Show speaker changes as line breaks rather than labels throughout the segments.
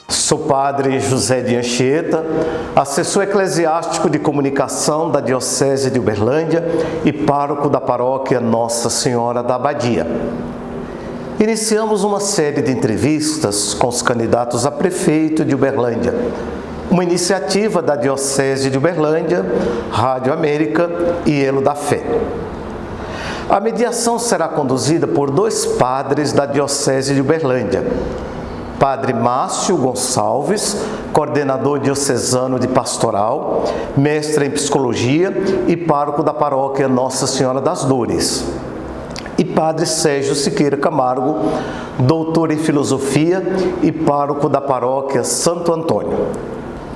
Sou padre José de Anchieta, assessor eclesiástico de comunicação da Diocese de Uberlândia e pároco da paróquia Nossa Senhora da Abadia. Iniciamos uma série de entrevistas com os candidatos a prefeito de Uberlândia, uma iniciativa da Diocese de Uberlândia, Rádio América e Elo da Fé. A mediação será conduzida por dois padres da Diocese de Uberlândia, Padre Márcio Gonçalves, coordenador diocesano de pastoral, mestre em psicologia e pároco da paróquia Nossa Senhora das Dores, e Padre Sérgio Siqueira Camargo, doutor em filosofia e pároco da paróquia Santo Antônio.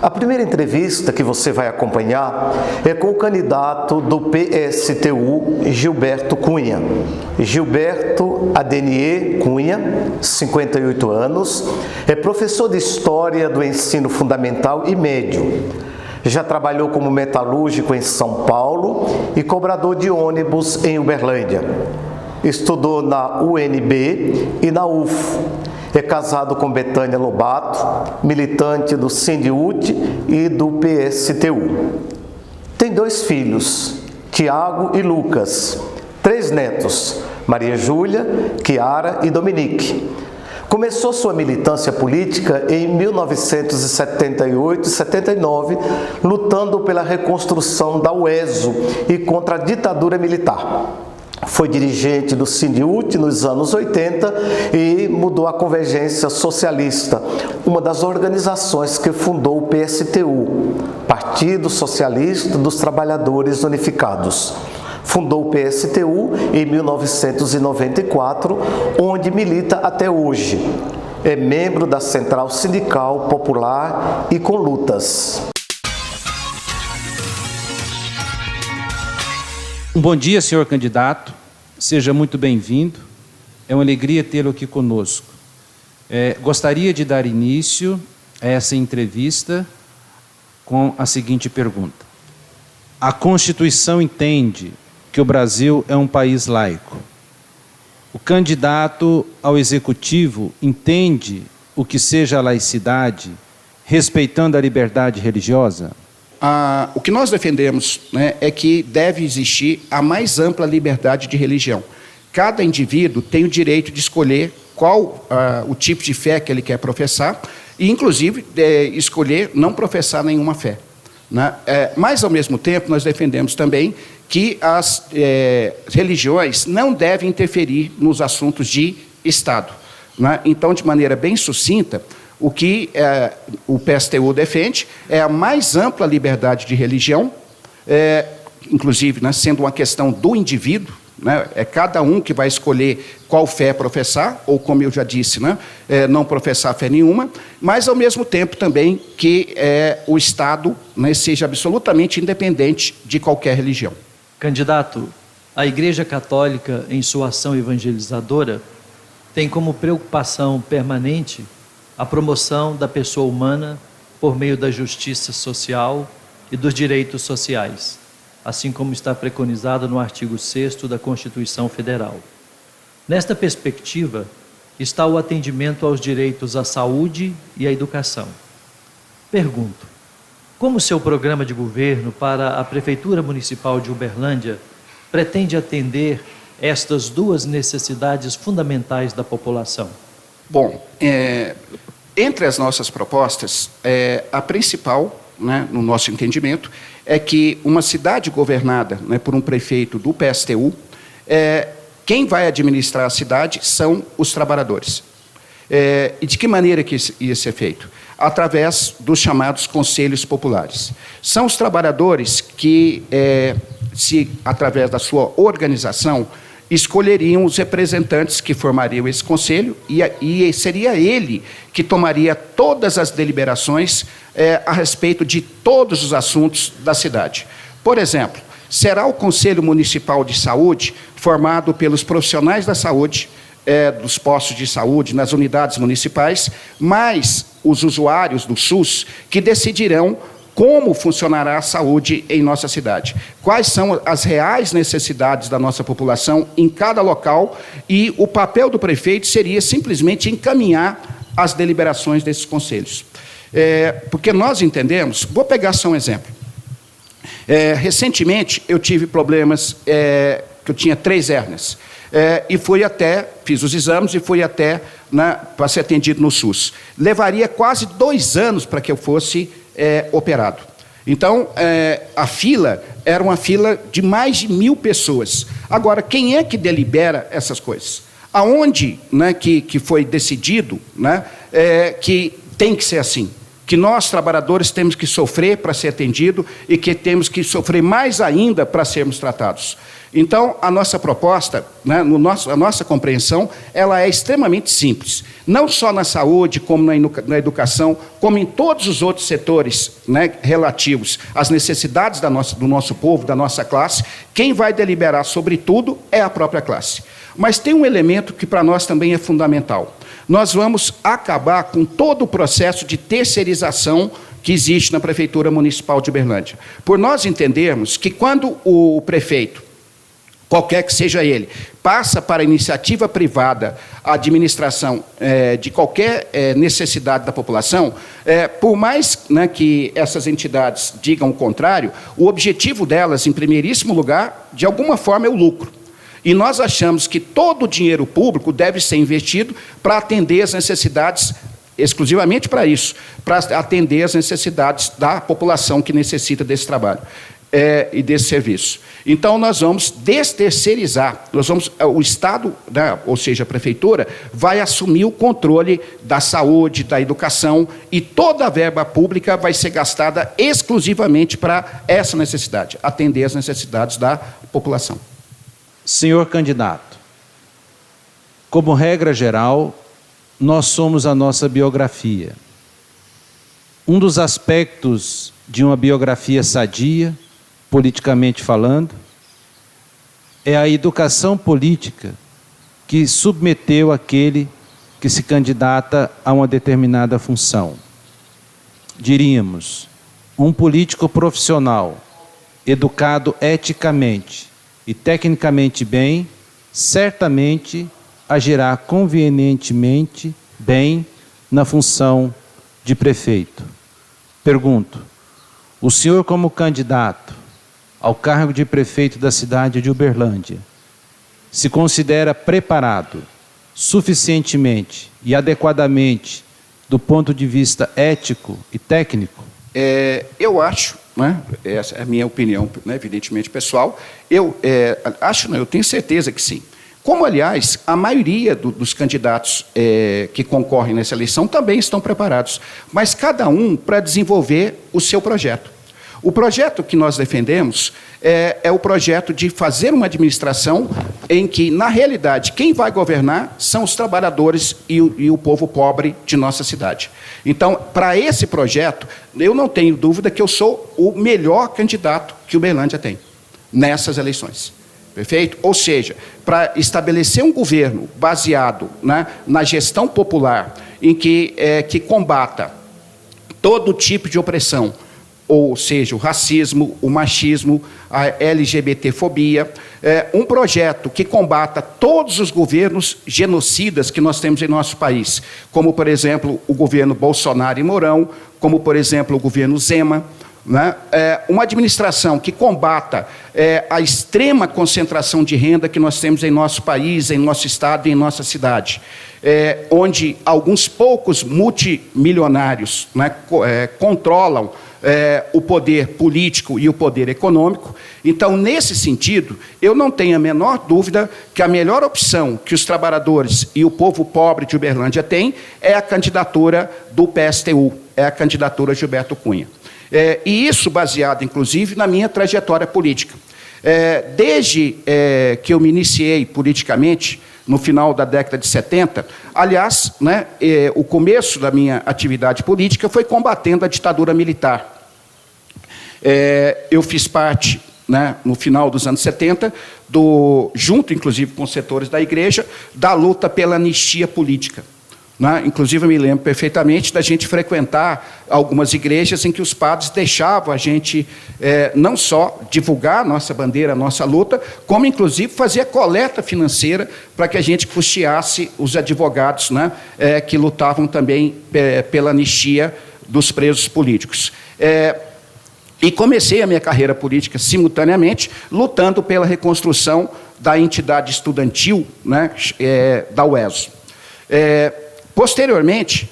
A primeira entrevista que você vai acompanhar é com o candidato do PSTU, Gilberto Cunha. Gilberto Adenier Cunha, 58 anos, é professor de História do Ensino Fundamental e Médio. Já trabalhou como metalúrgico em São Paulo e cobrador de ônibus em Uberlândia. Estudou na UNB e na UFO. É casado com Betânia Lobato, militante do Sindiúte e do PSTU. Tem dois filhos, Tiago e Lucas. 3 netos, Maria Júlia, Kiara e Dominique. Começou sua militância política em 1978 e 79, lutando pela reconstrução da UESO e contra a ditadura militar. Foi dirigente do Sindiúte nos anos 80 e mudou a Convergência Socialista, uma das organizações que fundou o PSTU, Partido Socialista dos Trabalhadores Unificados. Fundou o PSTU em 1994, onde milita até hoje. É membro da Central Sindical Popular e com lutas.
Bom dia, senhor candidato. Seja muito bem-vindo. É uma alegria tê-lo aqui conosco. Gostaria de dar início a essa entrevista com a seguinte pergunta. A Constituição entende que o Brasil é um país laico. O candidato ao Executivo entende o que seja a laicidade, respeitando a liberdade religiosa?
O que nós defendemos, né, é que deve existir a mais ampla liberdade de religião. Cada indivíduo tem o direito de escolher qual o tipo de fé que ele quer professar e, inclusive, escolher não professar nenhuma fé, né? Mas, ao mesmo tempo, nós defendemos também que as religiões não devem interferir nos assuntos de Estado, né? Então, de maneira bem sucinta, o que o PSTU defende é a mais ampla liberdade de religião, inclusive, né, sendo uma questão do indivíduo, né, é cada um que vai escolher qual fé professar, ou, como eu já disse, né, não professar fé nenhuma, mas, ao mesmo tempo, também que o Estado, né, seja absolutamente independente de qualquer religião.
Candidato, a Igreja Católica, em sua ação evangelizadora, tem como preocupação permanente a promoção da pessoa humana por meio da justiça social e dos direitos sociais, assim como está preconizado no artigo 6º da Constituição Federal. Nesta perspectiva, está o atendimento aos direitos à saúde e à educação. Pergunto, como seu programa de governo para a Prefeitura Municipal de Uberlândia pretende atender estas duas necessidades fundamentais da população?
Bom, entre as nossas propostas, a principal, né, no nosso entendimento, é que uma cidade governada, né, por um prefeito do PSTU, quem vai administrar a cidade são os trabalhadores. E de que maneira que isso é feito? Através dos chamados conselhos populares. São os trabalhadores que, através da sua organização, escolheriam os representantes que formariam esse conselho e seria ele que tomaria todas as deliberações a respeito de todos os assuntos da cidade. Por exemplo, será o Conselho Municipal de Saúde formado pelos profissionais da saúde, dos postos de saúde, nas unidades municipais, mais os usuários do SUS, que decidirão como funcionará a saúde em nossa cidade, quais são as reais necessidades da nossa população em cada local, e o papel do prefeito seria simplesmente encaminhar as deliberações desses conselhos. Porque nós entendemos, vou pegar só um exemplo. Recentemente, eu tive problemas, que eu tinha 3 hérnias, e fiz os exames e fui até para ser atendido no SUS. Levaria quase 2 anos para que eu fosse operado. Então, a fila era uma fila de mais de 1.000 pessoas. Agora, quem é que delibera essas coisas? Aonde que foi decidido que tem que ser assim? Que nós, trabalhadores, temos que sofrer para ser atendido e que temos que sofrer mais ainda para sermos tratados. Então, a nossa proposta, a nossa compreensão, ela é extremamente simples. Não só na saúde, como na educação, como em todos os outros setores relativos às necessidades do nosso povo, da nossa classe, quem vai deliberar sobre tudo é a própria classe. Mas tem um elemento que para nós também é fundamental. Nós vamos acabar com todo o processo de terceirização que existe na Prefeitura Municipal de Uberlândia. Por nós entendermos que quando o prefeito, qualquer que seja ele, passa para a iniciativa privada a administração de qualquer necessidade da população, por mais que essas entidades digam o contrário, o objetivo delas, em primeiríssimo lugar, de alguma forma, é o lucro. E nós achamos que todo o dinheiro público deve ser investido para atender as necessidades, exclusivamente para isso, para atender as necessidades da população que necessita desse trabalho e desse serviço. Então, nós vamos desterceirizar, o Estado, ou seja, a Prefeitura, vai assumir o controle da saúde, da educação, e toda a verba pública vai ser gastada exclusivamente para essa necessidade, atender as necessidades da população.
Senhor candidato, como regra geral, nós somos a nossa biografia. Um dos aspectos de uma biografia sadia, politicamente falando, é a educação política que submeteu aquele que se candidata a uma determinada função. Diríamos, um político profissional, educado eticamente e tecnicamente bem, certamente agirá convenientemente bem na função de prefeito. Pergunto, o senhor como candidato ao cargo de prefeito da cidade de Uberlândia, se considera preparado suficientemente e adequadamente do ponto de vista ético e técnico?
Eu acho, essa é a minha opinião, evidentemente pessoal, eu tenho certeza que sim. Como, aliás, a maioria dos candidatos que concorrem nessa eleição também estão preparados, mas cada um para desenvolver o seu projeto. O projeto que nós defendemos é o projeto de fazer uma administração em que, na realidade, quem vai governar são os trabalhadores e o povo pobre de nossa cidade. Então, para esse projeto, eu não tenho dúvida que eu sou o melhor candidato que Uberlândia tem nessas eleições. Perfeito? Ou seja, para estabelecer um governo baseado na gestão popular, em que combata todo tipo de opressão, ou seja, o racismo, o machismo, a LGBTfobia, um projeto que combata todos os governos genocidas que nós temos em nosso país, como, por exemplo, o governo Bolsonaro e Mourão, como, por exemplo, o governo Zema, uma administração que combata a extrema concentração de renda que nós temos em nosso país, em nosso estado e em nossa cidade, onde alguns poucos multimilionários controlam o poder político e o poder econômico. Então, nesse sentido, eu não tenho a menor dúvida que a melhor opção que os trabalhadores e o povo pobre de Uberlândia têm é a candidatura do PSTU, é a candidatura Gilberto Cunha. E isso baseado, inclusive, na minha trajetória política. Desde que eu me iniciei politicamente, no final da década de 70, aliás, o começo da minha atividade política foi combatendo a ditadura militar. Eu fiz parte, no final dos anos 70, junto, inclusive, com os setores da igreja, da luta pela anistia política. né? Inclusive, eu me lembro perfeitamente da gente frequentar algumas igrejas em que os padres deixavam a gente não só divulgar a nossa bandeira, a nossa luta, como, inclusive, fazer a coleta financeira para que a gente custeasse os advogados, né, que lutavam também pela anistia dos presos políticos. E comecei a minha carreira política simultaneamente, lutando pela reconstrução da entidade estudantil, né, da UESO. Posteriormente,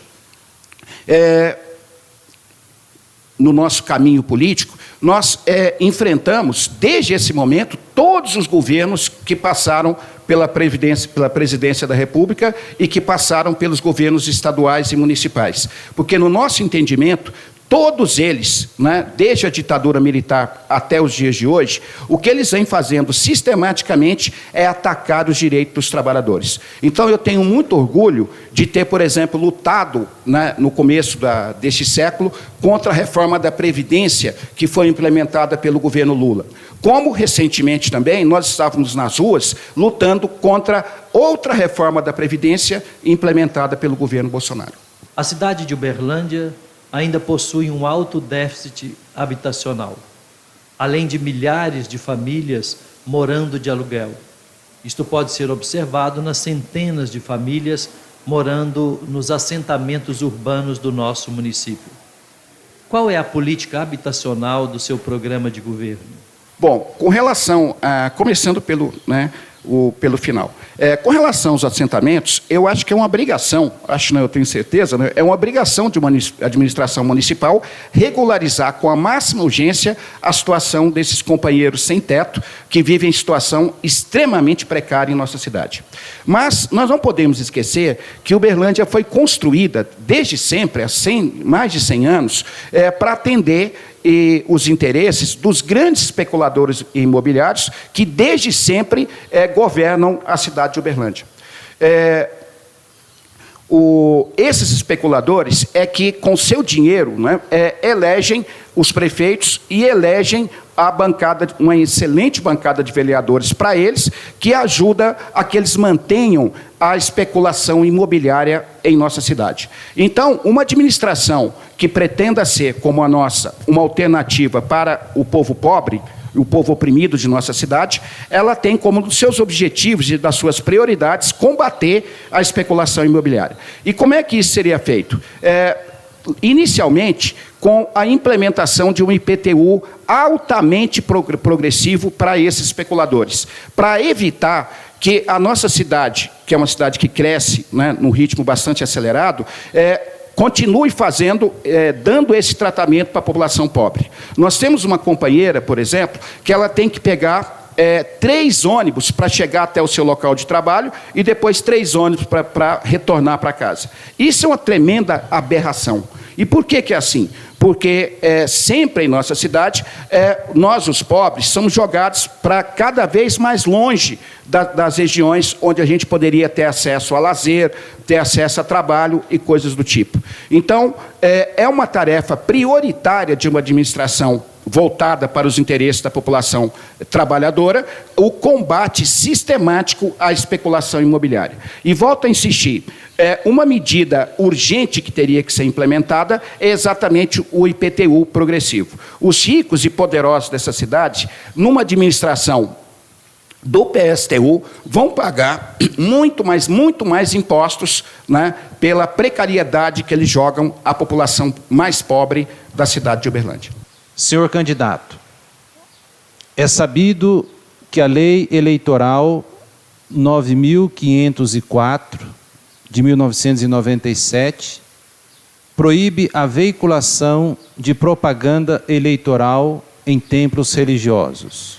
no nosso caminho político, nós enfrentamos, desde esse momento, todos os governos que passaram pela presidência da República e que passaram pelos governos estaduais e municipais. Porque, no nosso entendimento, todos eles, né, desde a ditadura militar até os dias de hoje, o que eles vêm fazendo sistematicamente é atacar os direitos dos trabalhadores. Então, eu tenho muito orgulho de ter, por exemplo, lutado, né, no começo deste século contra a reforma da Previdência que foi implementada pelo governo Lula. Como, recentemente também, nós estávamos nas ruas lutando contra outra reforma da Previdência implementada pelo governo Bolsonaro.
A cidade de Uberlândia ainda possui um alto déficit habitacional, além de milhares de famílias morando de aluguel. Isto pode ser observado nas centenas de famílias morando nos assentamentos urbanos do nosso município. Qual é a política habitacional do seu programa de governo?
Bom, com relação a... começando pelo final. Com relação aos assentamentos, eu acho que é uma obrigação, eu tenho certeza, né, é uma obrigação de uma administração municipal regularizar com a máxima urgência a situação desses companheiros sem teto que vivem em situação extremamente precária em nossa cidade. Mas nós não podemos esquecer que Uberlândia foi construída desde sempre, há mais de 100 anos, para atender os interesses dos grandes especuladores imobiliários que desde sempre governam a cidade de Uberlândia. Esses especuladores que, com seu dinheiro, né, elegem os prefeitos e elegem uma excelente bancada de vereadores para eles, que ajuda a que eles mantenham a especulação imobiliária em nossa cidade. Então, uma administração que pretenda ser, como a nossa, uma alternativa para o povo pobre, o povo oprimido de nossa cidade, ela tem como um dos seus objetivos e das suas prioridades combater a especulação imobiliária. E como é que isso seria feito? Inicialmente, com a implementação de um IPTU altamente progressivo para esses especuladores, para evitar que a nossa cidade, que é uma cidade que cresce, né, num ritmo bastante acelerado, continue dando esse tratamento para a população pobre. Nós temos uma companheira, por exemplo, que ela tem que pegar 3 ônibus para chegar até o seu local de trabalho e depois 3 ônibus para retornar para casa. Isso é uma tremenda aberração. E por que é assim? Porque sempre em nossa cidade, nós, os pobres, somos jogados para cada vez mais longe das regiões onde a gente poderia ter acesso a lazer, ter acesso a trabalho e coisas do tipo. Então, é uma tarefa prioritária de uma administração voltada para os interesses da população trabalhadora, o combate sistemático à especulação imobiliária. E volto a insistir, uma medida urgente que teria que ser implementada é exatamente o IPTU progressivo. Os ricos e poderosos dessa cidade, numa administração do PSTU, vão pagar muito mais impostos, né, pela precariedade que eles jogam à população mais pobre da cidade de Uberlândia.
Senhor candidato, é sabido que a Lei Eleitoral 9.504, de 1997, proíbe a veiculação de propaganda eleitoral em templos religiosos.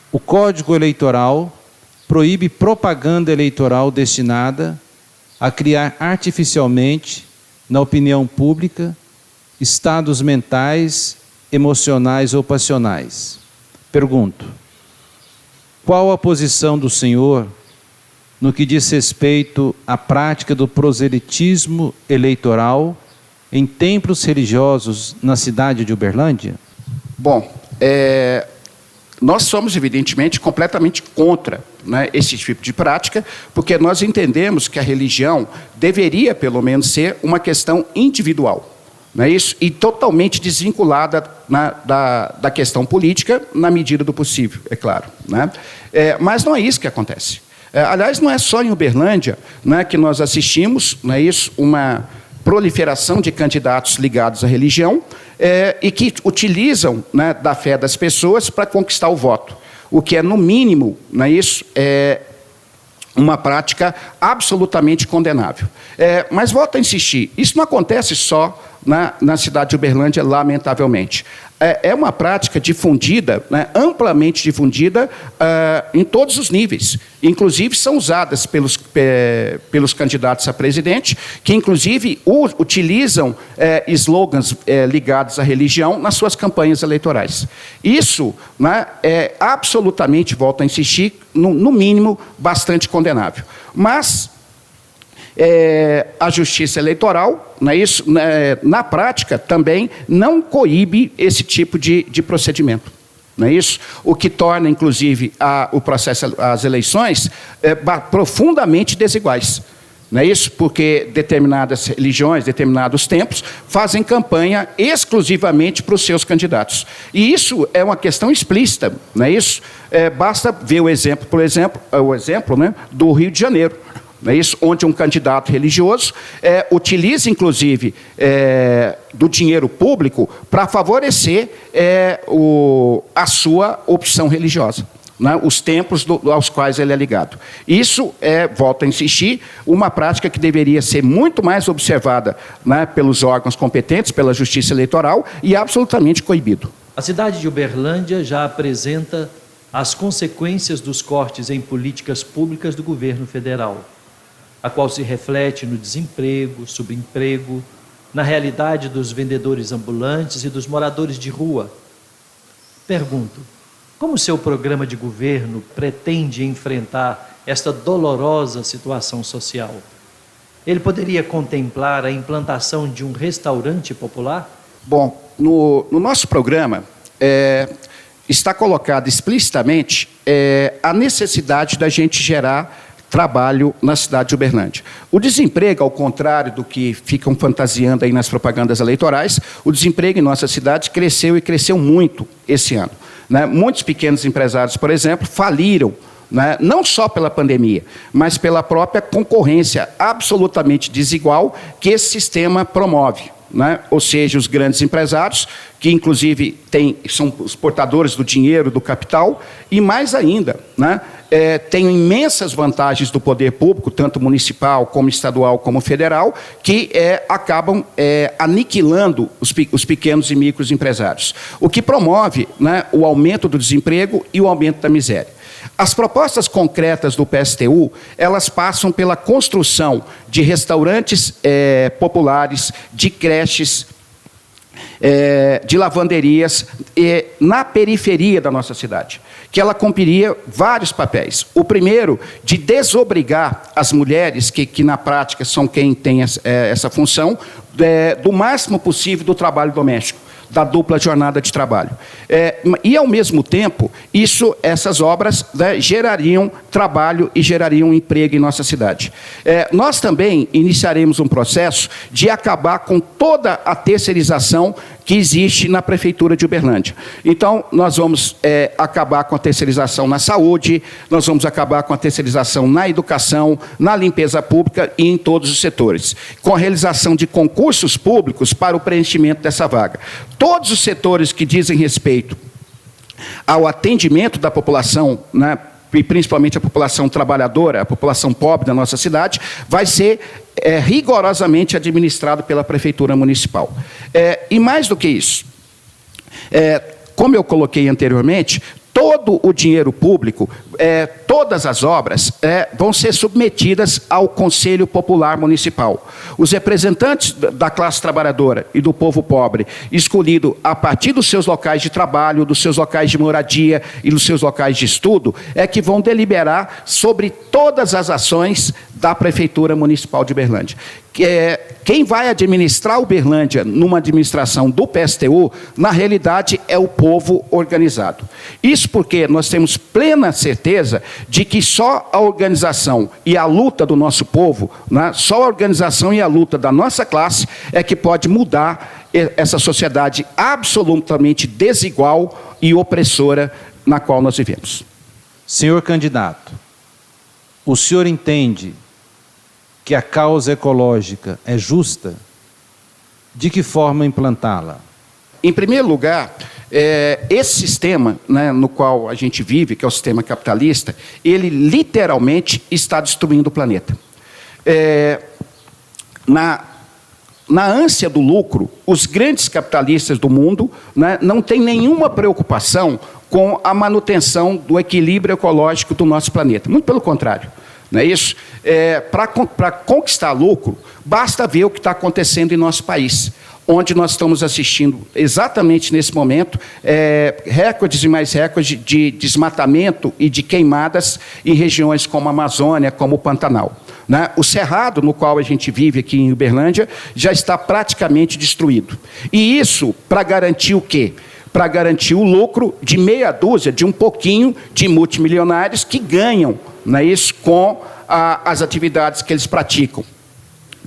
O Código Eleitoral proíbe propaganda eleitoral destinada a criar artificialmente, na opinião pública, estados mentais, emocionais ou passionais. Pergunto: qual a posição do senhor no que diz respeito à prática do proselitismo eleitoral em templos religiosos na cidade de Uberlândia?
Bom, Nós somos, evidentemente, completamente contra, né, esse tipo de prática, porque nós entendemos que a religião deveria, pelo menos, ser uma questão individual, não é isso? E totalmente desvinculada da questão política, na medida do possível, é claro. Né? Mas não é isso que acontece. Aliás, não é só em Uberlândia, né, que nós assistimos, não é isso, uma proliferação de candidatos ligados à religião e que utilizam, né, da fé das pessoas para conquistar o voto, o que é, no mínimo, não é isso, uma prática absolutamente condenável. Mas volto a insistir, isso não acontece só na cidade de Uberlândia, lamentavelmente. É uma prática difundida, né, amplamente difundida em todos os níveis. Inclusive, são usadas pelos candidatos a presidente, que, inclusive, utilizam slogans ligados à religião nas suas campanhas eleitorais. Isso, né, é absolutamente, volto a insistir, no mínimo, bastante condenável. Mas a justiça eleitoral, não é isso? Na prática, também não coíbe esse tipo de procedimento. Não é isso? O que torna, inclusive, o processo, as eleições, profundamente desiguais. Não é isso? Porque determinadas religiões, determinados templos, fazem campanha exclusivamente para os seus candidatos. E isso é uma questão explícita, não é isso? Basta ver o exemplo, por exemplo, né, do Rio de Janeiro. Não é isso? Onde um candidato religioso utiliza, inclusive, do dinheiro público para favorecer a sua opção religiosa, né? Os templos aos quais ele é ligado. Isso volto a insistir, uma prática que deveria ser muito mais observada, né, pelos órgãos competentes, pela Justiça Eleitoral, e absolutamente coibido.
A cidade de Uberlândia já apresenta as consequências dos cortes em políticas públicas do governo federal, a qual se reflete no desemprego, subemprego, na realidade dos vendedores ambulantes e dos moradores de rua. Pergunto, como seu programa de governo pretende enfrentar esta dolorosa situação social? Ele poderia contemplar a implantação de um restaurante popular?
Bom, no nosso programa está colocado explicitamente a necessidade da gente gerar trabalho na cidade de Uberlândia. O desemprego, ao contrário do que ficam fantasiando aí nas propagandas eleitorais, o desemprego em nossa cidade cresceu e cresceu muito esse ano. Né? Muitos pequenos empresários, por exemplo, faliram, né? Não só pela pandemia, mas pela própria concorrência absolutamente desigual que esse sistema promove. Né? Ou seja, os grandes empresários, que inclusive são os portadores do dinheiro, do capital, e mais ainda, né, têm imensas vantagens do poder público, tanto municipal, como estadual, como federal, que acabam aniquilando os pequenos e micros empresários, o que promove, né, o aumento do desemprego e o aumento da miséria. As propostas concretas do PSTU, elas passam pela construção de restaurantes populares, de creches, de lavanderias na periferia da nossa cidade, que ela cumpriria vários papéis. O primeiro, de desobrigar as mulheres, que na prática são quem tem essa função, do máximo possível do trabalho doméstico, da dupla jornada de trabalho. E, ao mesmo tempo, essas obras, né, gerariam trabalho e gerariam emprego em nossa cidade. Nós também iniciaremos um processo de acabar com toda a terceirização que existe na Prefeitura de Uberlândia. Então, nós vamos acabar com a terceirização na saúde, nós vamos acabar com a terceirização na educação, na limpeza pública e em todos os setores, com a realização de concursos públicos para o preenchimento dessa vaga. Todos os setores que dizem respeito ao atendimento da população, né, e principalmente a população trabalhadora, a população pobre da nossa cidade, vai ser rigorosamente administrado pela Prefeitura Municipal. E mais do que isso, como eu coloquei anteriormente, todo o dinheiro público, todas as obras vão ser submetidas ao Conselho Popular Municipal. Os representantes da classe trabalhadora e do povo pobre, escolhido a partir dos seus locais de trabalho, dos seus locais de moradia e dos seus locais de estudo, que vão deliberar sobre todas as ações da Prefeitura Municipal de Uberlândia. quem vai administrar Uberlândia numa administração do PSTU, na realidade, é o povo organizado. Isso porque nós temos plena certeza de que só a organização e a luta do nosso povo, né, só a organização e a luta da nossa classe é que pode mudar essa sociedade absolutamente desigual e opressora na qual nós vivemos.
Senhor candidato, o senhor entende que a causa ecológica é justa? De que forma implantá-la?
Em primeiro lugar, esse sistema, né, no qual a gente vive, que é o sistema capitalista, ele literalmente está destruindo o planeta. Na ânsia do lucro, os grandes capitalistas do mundo, né, não têm nenhuma preocupação com a manutenção do equilíbrio ecológico do nosso planeta. Muito pelo contrário. Não é isso? Para conquistar lucro, basta ver o que está acontecendo em nosso país, onde nós estamos assistindo exatamente nesse momento recordes e mais recordes de desmatamento e de queimadas em regiões como a Amazônia, como o Pantanal. Né? O Cerrado, no qual a gente vive aqui em Uberlândia, já está praticamente destruído. E isso para garantir o quê? Para garantir o lucro de meia dúzia, de um pouquinho de multimilionários que ganham, não é isso, com as atividades que eles praticam,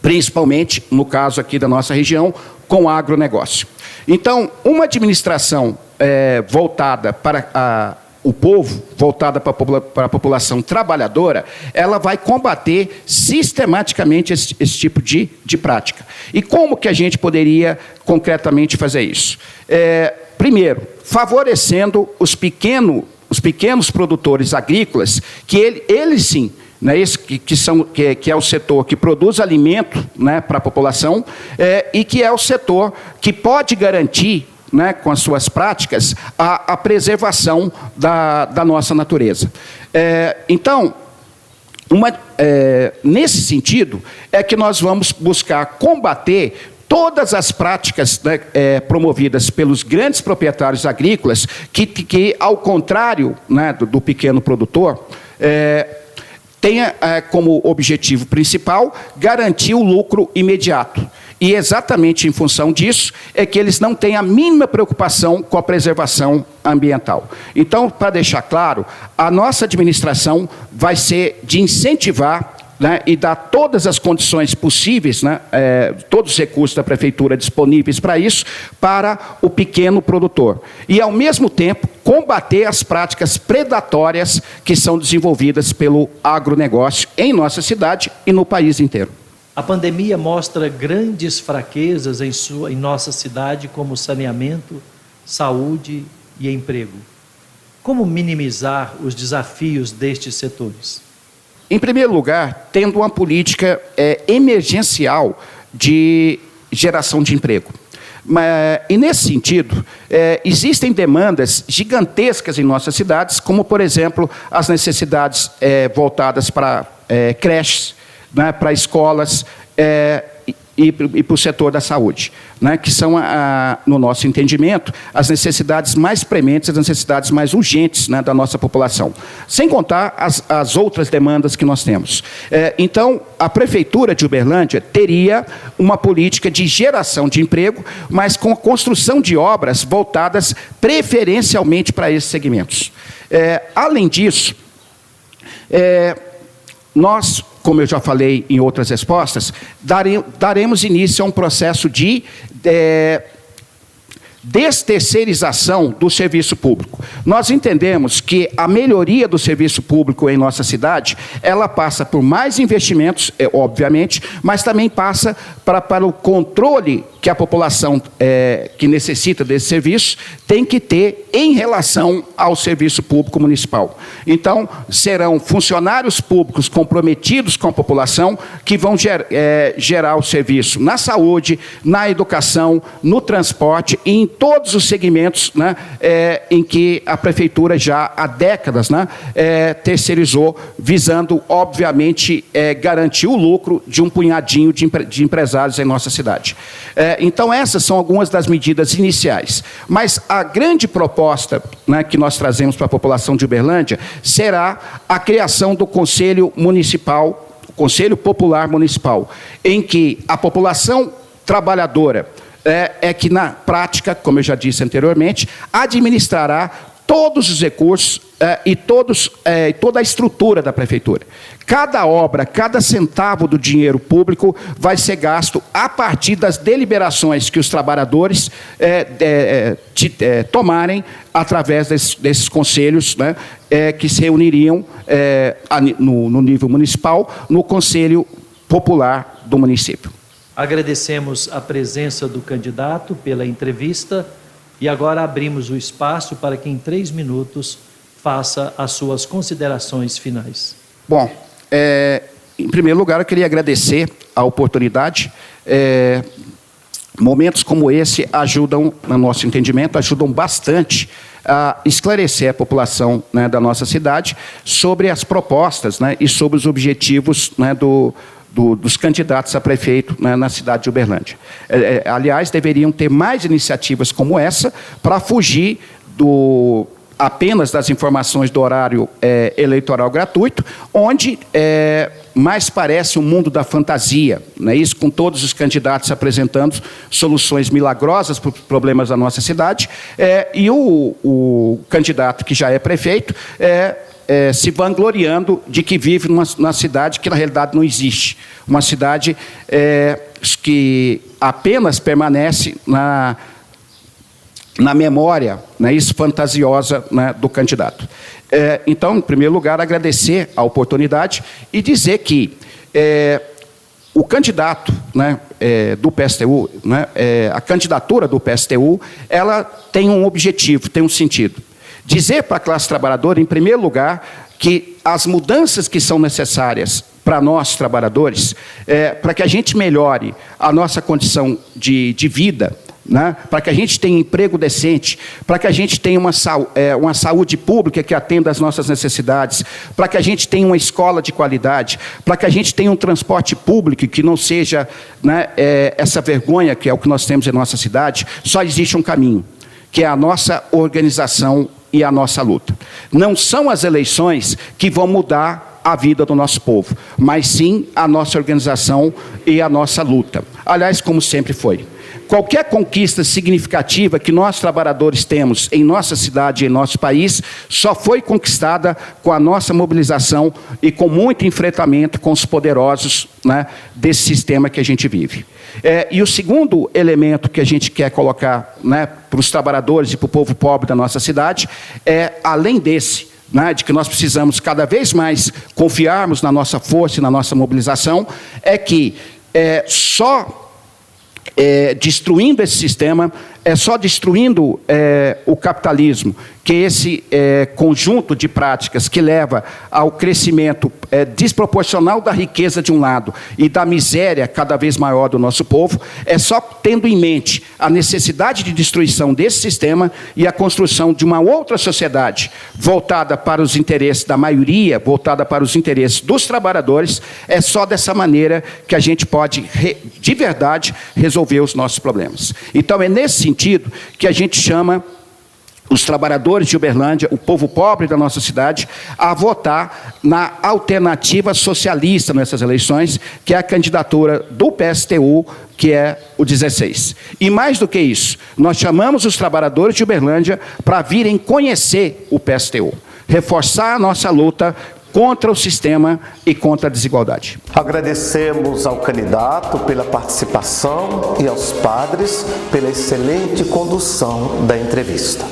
principalmente, no caso aqui da nossa região, com o agronegócio. Então, uma administração voltada para o povo, voltada para a população trabalhadora, ela vai combater sistematicamente esse tipo de prática. E como que a gente poderia concretamente fazer isso? Primeiro, favorecendo os pequenos produtores agrícolas, que eles sim, né, que é o setor que produz alimento, né, para a população, e que é o setor que pode garantir, né, com as suas práticas, a preservação da nossa natureza. Então, nesse sentido, é que nós vamos buscar combater todas as práticas, né, promovidas pelos grandes proprietários agrícolas, que ao contrário, né, do pequeno produtor, tenha como objetivo principal garantir o lucro imediato. E exatamente em função disso é que eles não têm a mínima preocupação com a preservação ambiental. Então, para deixar claro, a nossa administração vai ser de incentivar, né, e dar todas as condições possíveis, né, todos os recursos da prefeitura disponíveis para isso, para o pequeno produtor. E, ao mesmo tempo, combater as práticas predatórias que são desenvolvidas pelo agronegócio em nossa cidade e no país inteiro.
A pandemia mostra grandes fraquezas em nossa cidade, como saneamento, saúde e emprego. Como minimizar os desafios destes setores?
Em primeiro lugar, tendo uma política emergencial de geração de emprego. E, nesse sentido, existem demandas gigantescas em nossas cidades, como, por exemplo, as necessidades voltadas para creches, né, para escolas e para o setor da saúde, né, que são, no nosso entendimento, as necessidades mais prementes, as necessidades mais urgentes, né, da nossa população. Sem contar as outras demandas que nós temos. Então, a Prefeitura de Uberlândia teria uma política de geração de emprego, mas com a construção de obras voltadas preferencialmente para esses segmentos. Além disso, nós, como eu já falei em outras respostas, daremos início a um processo de desterceirização do serviço público. Nós entendemos que a melhoria do serviço público em nossa cidade, ela passa por mais investimentos, obviamente, mas também passa para o controle que a população que necessita desse serviço tem que ter em relação ao serviço público municipal. Então, serão funcionários públicos comprometidos com a população que vão gerar o serviço na saúde, na educação, no transporte e em todos os segmentos, né, em que a Prefeitura já há décadas, né, terceirizou, visando, obviamente, garantir o lucro de um punhadinho de empresários em nossa cidade. Então, essas são algumas das medidas iniciais. Mas a grande proposta, né, que nós trazemos para a população de Uberlândia será a criação do Conselho Municipal, Conselho Popular Municipal, em que a população trabalhadora é que, na prática, como eu já disse anteriormente, administrará todos os recursos e toda a estrutura da prefeitura. Cada obra, cada centavo do dinheiro público vai ser gasto a partir das deliberações que os trabalhadores tomarem através desses conselhos, né, que se reuniriam no nível municipal, no Conselho Popular do município.
Agradecemos a presença do candidato pela entrevista e agora abrimos o espaço para que em 3 minutos faça as suas considerações finais.
Bom, em primeiro lugar eu queria agradecer a oportunidade. Momentos como esse ajudam, no nosso entendimento, ajudam bastante a esclarecer a população, né, da nossa cidade sobre as propostas, né, e sobre os objetivos, né, dos candidatos a prefeito, né, na cidade de Uberlândia. Aliás, deveriam ter mais iniciativas como essa para fugir apenas das informações do horário eleitoral gratuito, onde mais parece um mundo da fantasia, não é isso? Com todos os candidatos apresentando soluções milagrosas para os problemas da nossa cidade, e o candidato que já é prefeito se vangloriando de que vive numa cidade que, na realidade, não existe. Uma cidade que apenas permanece na memória, né, isso, fantasiosa, né, do candidato. Então, em primeiro lugar, agradecer a oportunidade e dizer que o candidato, né, do PSTU, né, a candidatura do PSTU, ela tem um objetivo, tem um sentido. Dizer para a classe trabalhadora, em primeiro lugar, que as mudanças que são necessárias para nós, trabalhadores, para que a gente melhore a nossa condição de vida, né, para que a gente tenha emprego decente, para que a gente tenha uma saúde pública que atenda às nossas necessidades, para que a gente tenha uma escola de qualidade, para que a gente tenha um transporte público que não seja, né, essa vergonha que é o que nós temos em nossa cidade, só existe um caminho, que é a nossa organização e a nossa luta. Não são as eleições que vão mudar a vida do nosso povo, mas sim a nossa organização e a nossa luta. Aliás, como sempre foi. Qualquer conquista significativa que nós, trabalhadores, temos em nossa cidade e em nosso país, só foi conquistada com a nossa mobilização e com muito enfrentamento com os poderosos, né, desse sistema que a gente vive. E o segundo elemento que a gente quer colocar, né, para os trabalhadores e para o povo pobre da nossa cidade, além desse, né, de que nós precisamos cada vez mais confiarmos na nossa força e na nossa mobilização, é que destruindo esse sistema, só destruindo o capitalismo, que esse conjunto de práticas que leva ao crescimento desproporcional da riqueza de um lado e da miséria cada vez maior do nosso povo, só tendo em mente a necessidade de destruição desse sistema e a construção de uma outra sociedade voltada para os interesses da maioria, voltada para os interesses dos trabalhadores, só dessa maneira que a gente pode, de verdade, resolver os nossos problemas. Então, é nesse sentido que a gente chama os trabalhadores de Uberlândia, o povo pobre da nossa cidade, a votar na alternativa socialista nessas eleições, que é a candidatura do PSTU, que é o 16. E mais do que isso, nós chamamos os trabalhadores de Uberlândia para virem conhecer o PSTU, reforçar a nossa luta contra o sistema e contra a desigualdade.
Agradecemos ao candidato pela participação e aos padres pela excelente condução da entrevista.